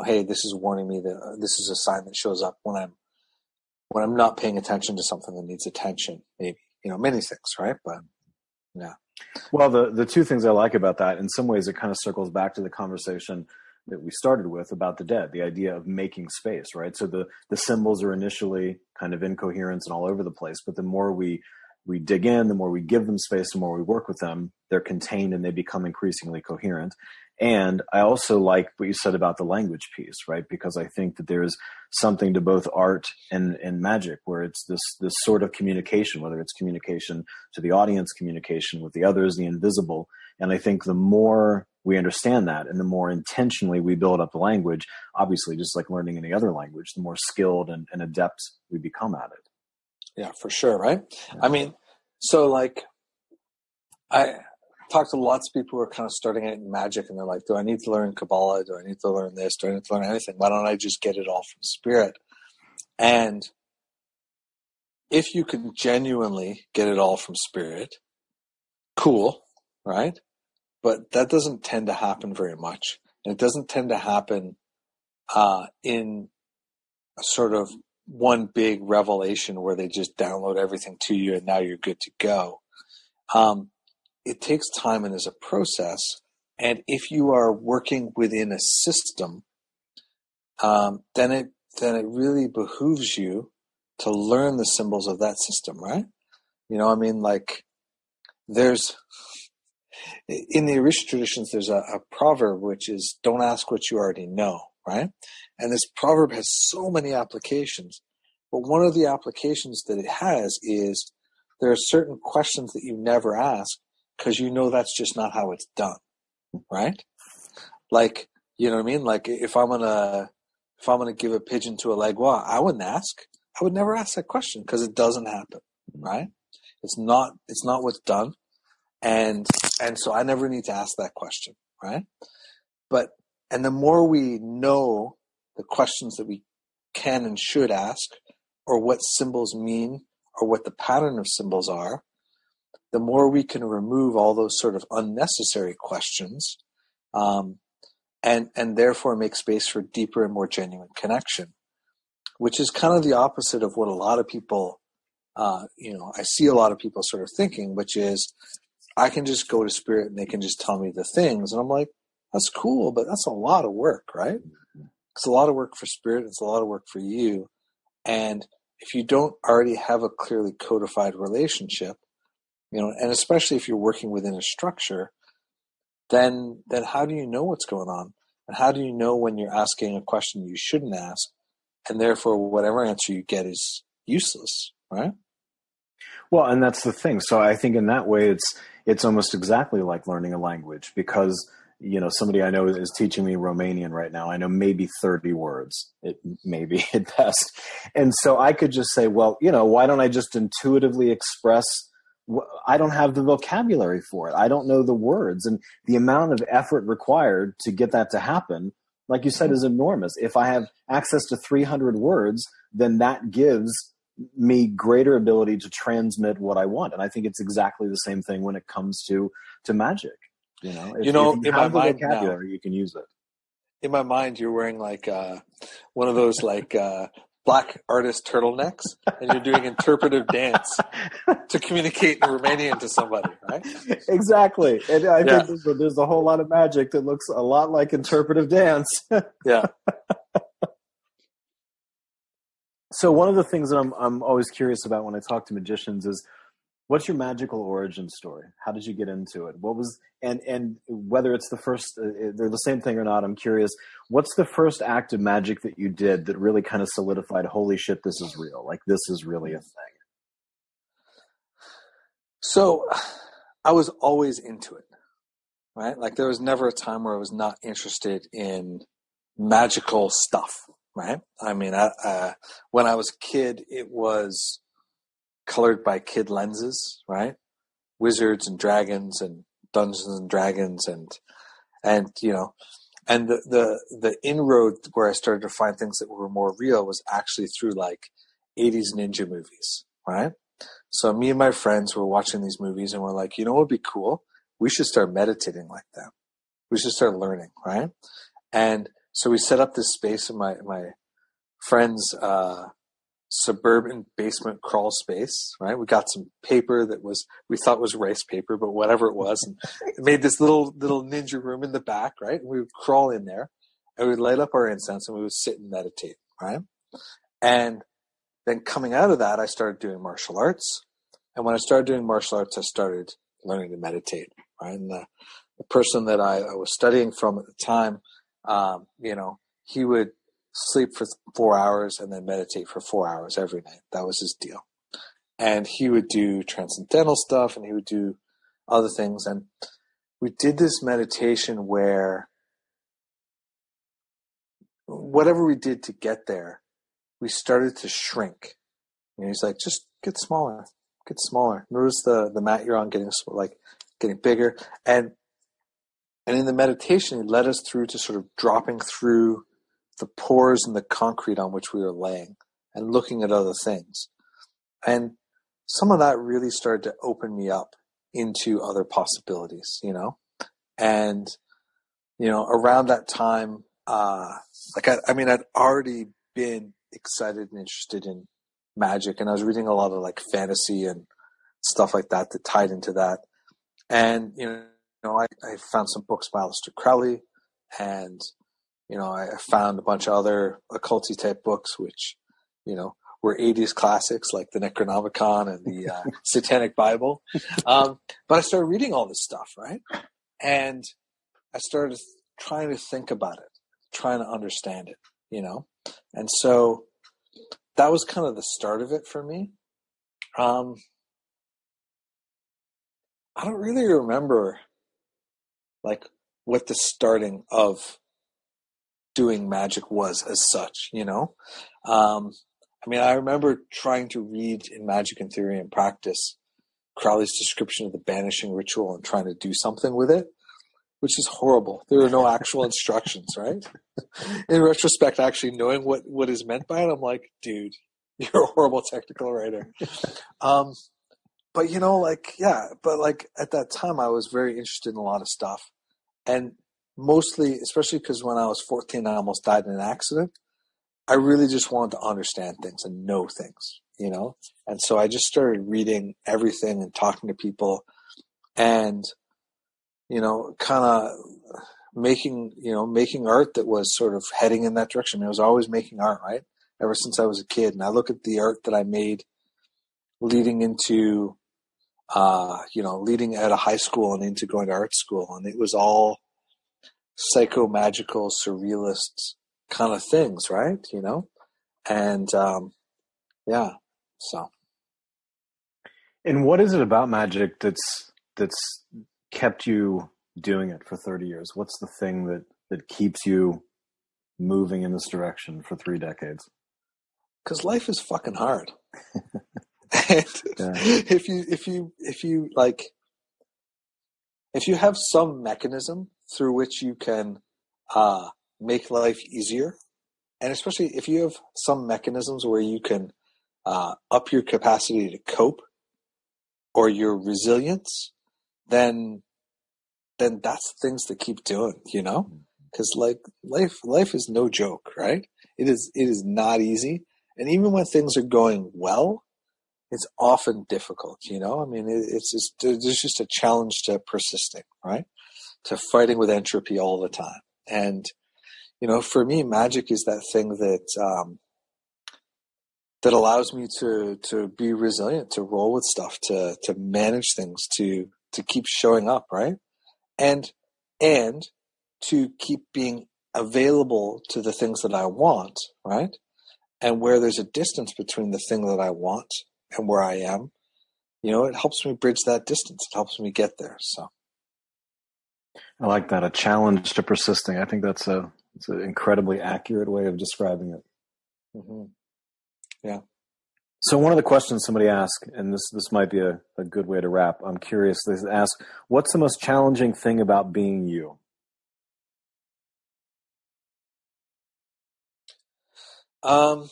hey, this is warning me that this is a sign that shows up when I'm not paying attention to something that needs attention, maybe, many things, right? But yeah. Well, the two things I like about that, in some ways, it kind of circles back to the conversation that we started with about the dead, the idea of making space, right? So the symbols are initially kind of incoherent and all over the place, but the more we dig in, the more we give them space, the more we work with them, they're contained and they become increasingly coherent. And I also like what you said about the language piece, right? Because I think that there's something to both art and magic where it's this sort of communication, whether it's communication to the audience, communication with the others, the invisible. And I think the more we understand that and the more intentionally we build up the language, obviously, just like learning any other language, the more skilled and adept we become at it. Yeah, for sure, right? Yeah. I mean, so like I talked to lots of people who are kind of starting out in magic and they're like, do I need to learn Kabbalah? Do I need to learn this? Do I need to learn anything? Why don't I just get it all from spirit? And if you can genuinely get it all from spirit, cool. right? But that doesn't tend to happen very much. And it doesn't tend to happen in a sort of one big revelation where they just download everything to you and now you're good to go. It takes time and is a process. And if you are working within a system, then it really behooves you to learn the symbols of that system, right? You know, I mean, like there's, in the Orisha traditions, there's a proverb which is, don't ask what you already know, right? And this proverb has so many applications. But one of the applications that it has is there are certain questions that you never ask because you know that's just not how it's done, right? Like, you know what I mean? Like if I'm gonna give a pigeon to a legua, I wouldn't ask. I would never ask that question because it doesn't happen, right? It's not what's done. And so I never need to ask that question, right? And the more we know the questions that we can and should ask, or what symbols mean, or what the pattern of symbols are, the more we can remove all those sort of unnecessary questions, and therefore make space for deeper and more genuine connection, which is kind of the opposite of what a lot of people, I see a lot of people sort of thinking, which is, I can just go to spirit and they can just tell me the things. And I'm like, that's cool, but that's a lot of work, right? It's a lot of work for spirit. It's a lot of work for you. And if you don't already have a clearly codified relationship, and especially if you're working within a structure, then how do you know what's going on? And how do you know when you're asking a question you shouldn't ask? And therefore, whatever answer you get is useless, right? Well, and that's the thing. So I think in that way, it's almost exactly like learning a language because, somebody I know is teaching me Romanian right now. I know maybe 30 words, maybe at best. And so I could just say, well, why don't I just intuitively express? I don't have the vocabulary for it. I don't know the words. And the amount of effort required to get that to happen, like you said, is enormous. If I have access to 300 words, then that gives me greater ability to transmit what I want. And I think it's exactly the same thing when it comes to magic. If you have the vocabulary, now, you can use it. In my mind, you're wearing like one of those like black artist turtlenecks, and you're doing interpretive dance to communicate in Romanian to somebody, right? Exactly. And I think there's a whole lot of magic that looks a lot like interpretive dance. Yeah. So one of the things that I'm always curious about when I talk to magicians is, what's your magical origin story? How did you get into it? What was and whether it's the first, they're the same thing or not, I'm curious. What's the first act of magic that you did that really kind of solidified, holy shit, this is real. Like, this is really a thing. So I was always into it, right? Like there was never a time where I was not interested in magical stuff, right? I mean, when I was a kid, it was colored by kid lenses, right? Wizards and dragons and Dungeons and Dragons and the inroad where I started to find things that were more real was actually through like 80s ninja movies, right? So me and my friends were watching these movies and we're like, what would be cool? We should start meditating like them. We should start learning, right? And so we set up this space in my friend's suburban basement crawl space, right? We got some paper that we thought was rice paper, but whatever it was, and it made this little ninja room in the back, right? And we would crawl in there and we'd light up our incense and we would sit and meditate, right? And then coming out of that, I started doing martial arts. And when I started doing martial arts, I started learning to meditate, right? And the person that I was studying from at the time, he would sleep for 4 hours and then meditate for 4 hours every night. That was his deal. And he would do transcendental stuff and he would do other things. And we did this meditation where whatever we did to get there, we started to shrink. He's like, just get smaller. Notice the mat you're on getting bigger. And in the meditation, he led us through to sort of dropping through the pores in the concrete on which we were laying and looking at other things. And some of that really started to open me up into other possibilities, you know? And, you know, around that time, I'd already been excited and interested in magic, and I was reading a lot of like fantasy and stuff like that that tied into that. And, I found some books by Aleister Crowley, and, I found a bunch of other occulty type books, which, were 80s classics like the Necronomicon and the Satanic Bible. But I started reading all this stuff, right? And I started trying to think about it, trying to understand it, And so that was kind of the start of it for me. I don't really remember like what the starting of doing magic was as such, I remember trying to read in Magic and Theory and Practice Crowley's description of the banishing ritual and trying to do something with it, which is horrible. There are no actual instructions, right? In retrospect, actually knowing what is meant by it, I'm like, dude, you're a horrible technical writer. But at that time I was very interested in a lot of stuff. And mostly, especially because when I was 14, I almost died in an accident. I really just wanted to understand things and know things, And so I just started reading everything and talking to people and, kind of making art that was sort of heading in that direction. I was always making art, right? Ever since I was a kid. And I look at the art that I made leading into, leading out of high school and into going to art school. And it was all psycho-magical, surrealist kind of things, right? And, so. And what is it about magic that's kept you doing it for 30 years? What's the thing that keeps you moving in this direction for 3 decades? Because life is fucking hard. And if you have some mechanism through which you can make life easier, and especially if you have some mechanisms where you can up your capacity to cope or your resilience, then that's things to keep doing, because like life is no joke, right? It is not easy. And even when things are going well, it's often difficult, there's just a challenge to persisting, right? To fighting with entropy all the time. And, for me, magic is that thing that allows me to be resilient, to roll with stuff, to manage things, to keep showing up, right? And to keep being available to the things that I want, right? And where there's a distance between the thing that I want and where I am, it helps me bridge that distance. It helps me get there. So I like that. A challenge to persisting. I think it's an incredibly accurate way of describing it. Mm-hmm. Yeah. So one of the questions somebody asked, and this might be a good way to wrap. I'm curious. They ask, what's the most challenging thing about being you? The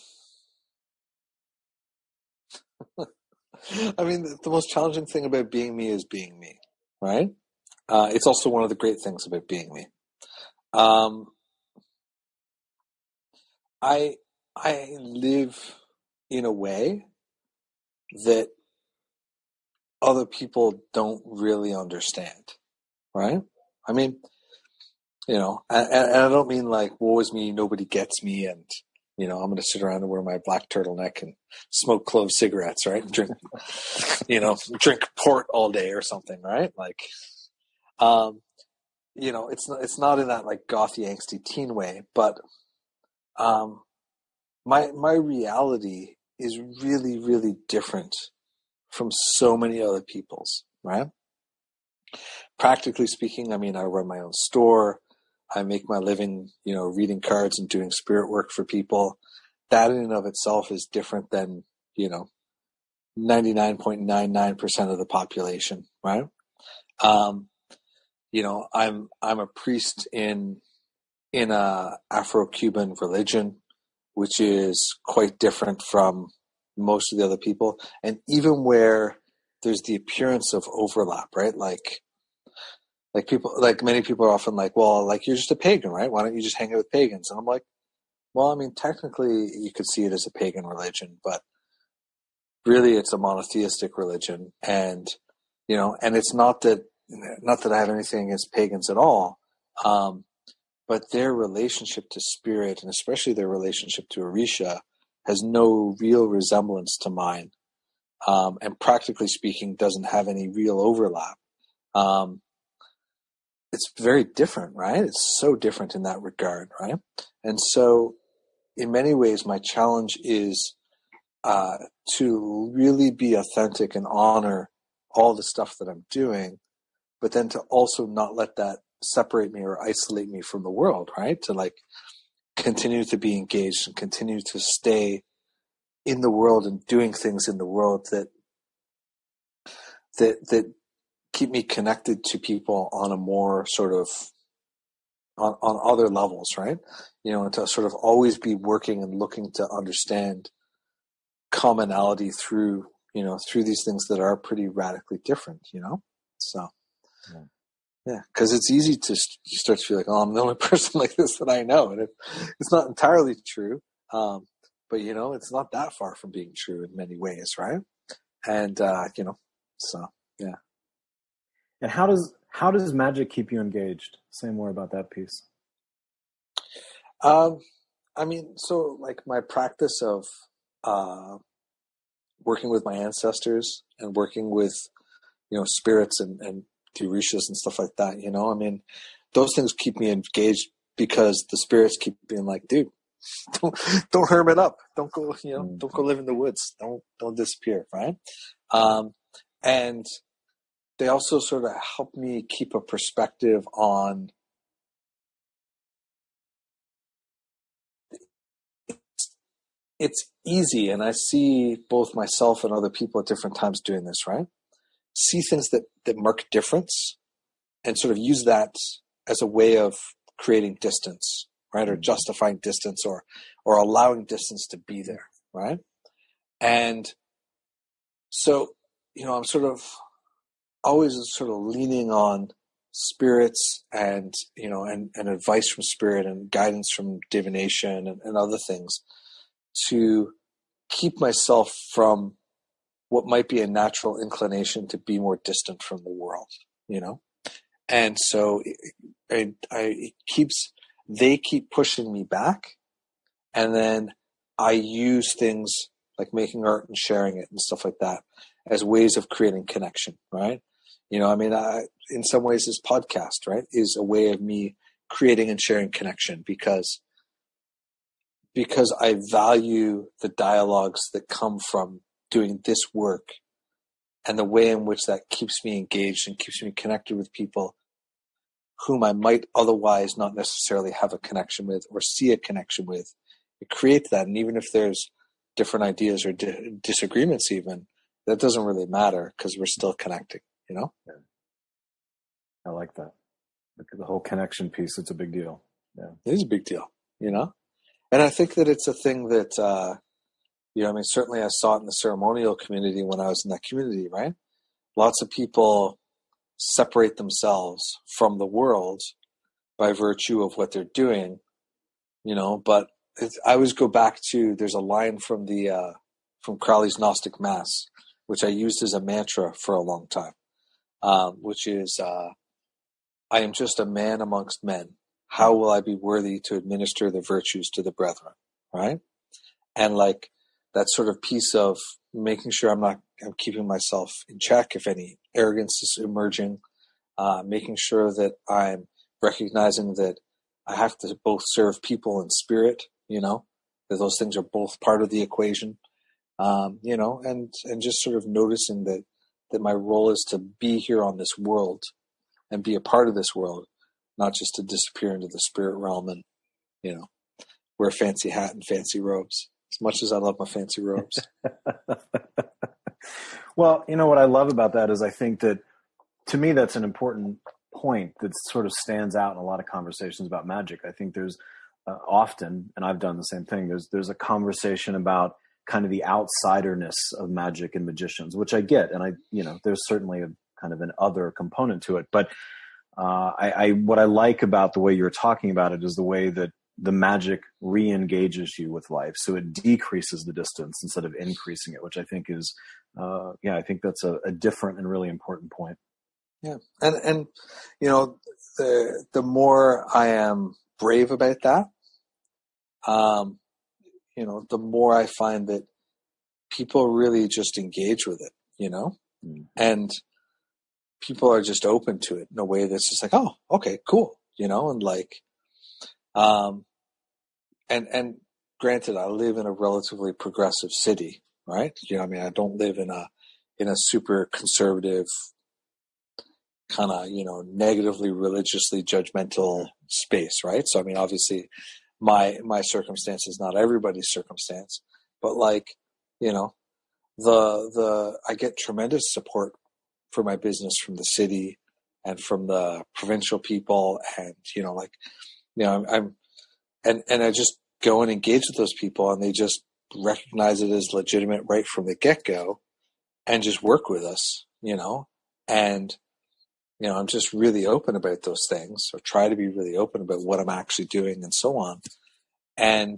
most challenging thing about being me is being me, right? It's also one of the great things about being me. I live in a way that other people don't really understand, right? And I don't mean like, woe is me, nobody gets me, and I'm going to sit around and wear my black turtleneck and smoke clove cigarettes, right? And drink, drink port all day or something, right? Like, it's not in that like gothy, angsty teen way, but my reality is really, really different from so many other people's, right? Practically speaking, I run my own store. I make my living, reading cards and doing spirit work for people. That in and of itself is different than, 99.99% of the population, right? I'm a priest in a Afro-Cuban religion, which is quite different from most of the other people. And even where there's the appearance of overlap, right? Like many people are often like, well, like, you're just a pagan, right? Why don't you just hang out with pagans? And I'm like, well, I mean, technically you could see it as a pagan religion, but really it's a monotheistic religion. And, and it's not that I have anything against pagans at all. But their relationship to spirit, and especially their relationship to Orisha, has no real resemblance to mine. And practically speaking, doesn't have any real overlap. It's very different, right? It's so different in that regard, right? And so in many ways, my challenge is to really be authentic and honor all the stuff that I'm doing, but then to also not let that separate me or isolate me from the world, right? To like continue to be engaged and continue to stay in the world and doing things in the world that keep me connected to people on a more sort of on other levels, right? And to sort of always be working and looking to understand commonality through these things that are pretty radically different, so yeah, because it's easy to start to feel like, oh, I'm the only person like this that I know, and it's not entirely true, but it's not that far from being true in many ways, right? And so yeah. And how does magic keep you engaged? Say more about that piece. I mean, so like my practice of working with my ancestors and working with spirits and Orishas and stuff like that, I mean, those things keep me engaged because the spirits keep being like, dude, don't hermit up, don't go don't go live in the woods, don't disappear, right? And they also sort of help me keep a perspective on it's easy, and I see both myself and other people at different times doing this, right? See things that mark difference and sort of use that as a way of creating distance, right? Or justifying distance or allowing distance to be there, right? And so, I'm sort of always sort of leaning on spirits and, and advice from spirit and guidance from divination and other things to keep myself from what might be a natural inclination to be more distant from the world, And so they keep pushing me back. And then I use things like making art and sharing it and stuff like that as ways of creating connection, right? I mean, in some ways this podcast, right, is a way of me creating and sharing connection because I value the dialogues that come from doing this work and the way in which that keeps me engaged and keeps me connected with people whom I might otherwise not necessarily have a connection with or see a connection with. It creates that. And even if there's different ideas or disagreements even, that doesn't really matter because we're still connecting, Yeah. I like that. The whole connection piece, it's a big deal. Yeah. It is a big deal, And I think that it's a thing that, I mean, certainly I saw it in the ceremonial community when I was in that community, right? Lots of people separate themselves from the world by virtue of what they're doing, but I always go back to, there's a line from from Crowley's Gnostic Mass, which I used as a mantra for a long time, which is, I am just a man amongst men. How will I be worthy to administer the virtues to the brethren? Right. And like that sort of piece of making sure I'm keeping myself in check if any arrogance is emerging, making sure that I'm recognizing that I have to both serve people and spirit, that those things are both part of the equation, and just sort of noticing that my role is to be here on this world and be a part of this world, not just to disappear into the spirit realm and, wear a fancy hat and fancy robes, as much as I love my fancy robes. Well, what I love about that is I think that, to me, that's an important point that sort of stands out in a lot of conversations about magic. I think there's often, and I've done the same thing, there's a conversation about kind of the outsiderness of magic and magicians, which I get. And there's certainly a kind of an other component to it. But what I like about the way you're talking about it is the way that the magic re-engages you with life. So it decreases the distance instead of increasing it, which I think is, I think that's a different and really important point. Yeah. And the more I am brave about that, the more I find that people really just engage with it, and people are just open to it in a way that's just like, oh, okay, cool, and like, and granted, I live in a relatively progressive city, right? I don't live in a super conservative kind of, negatively religiously judgmental space, right? So, obviously my circumstance is not everybody's circumstance, but like, I get tremendous support for my business from the city and from the provincial people. And, and I just go and engage with those people, and they just recognize it as legitimate right from the get-go and just work with us, and, I'm just really open about those things, or try to be really open about what I'm actually doing and so on. And,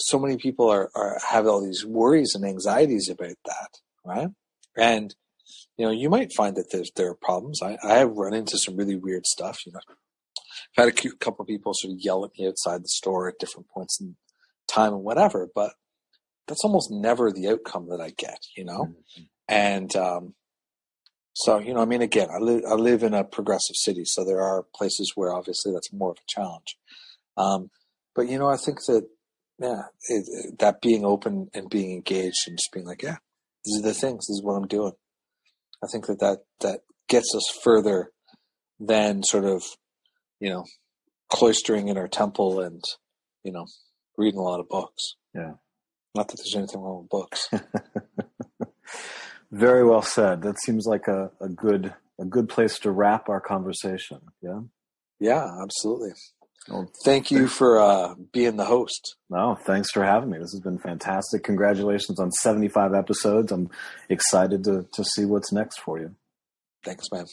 so many people have all these worries and anxieties about that. Right. And, you might find that there are problems. I have run into some really weird stuff. I've had a couple of people sort of yell at me outside the store at different points in time and whatever, but that's almost never the outcome that I get, Mm-hmm. And, so, again, I live in a progressive city, so there are places where obviously that's more of a challenge. But, I think that, that being open and being engaged and just being like, yeah, these are the things, this is what I'm doing. I think that gets us further than sort of, cloistering in our temple and, reading a lot of books. Yeah. Not that there's anything wrong with books. Very well said. That seems like a good place to wrap our conversation. Yeah. Yeah, absolutely. Well, thank you for being the host. No, thanks for having me. This has been fantastic. Congratulations on 75 episodes. I'm excited to see what's next for you. Thanks, man.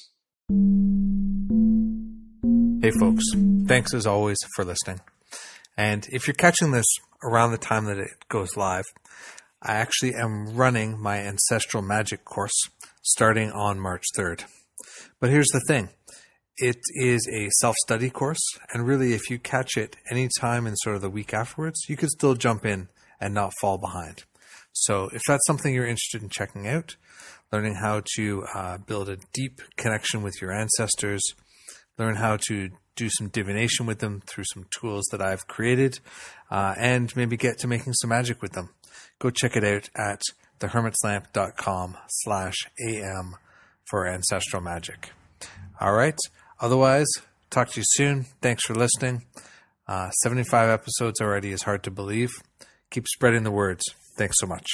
Hey, folks. Thanks as always for listening. And if you're catching this around the time that it goes live, I actually am running my Ancestral Magic course starting on March 3rd. But here's the thing. It is a self-study course, and really if you catch it anytime in sort of the week afterwards, you could still jump in and not fall behind. So if that's something you're interested in checking out, learning how to build a deep connection with your ancestors, learn how to do some divination with them through some tools that I've created, and maybe get to making some magic with them, go check it out at thehermitslamp.com/am for Ancestral Magic. All right. Otherwise, talk to you soon. Thanks for listening. 75 episodes already is hard to believe. Keep spreading the words. Thanks so much.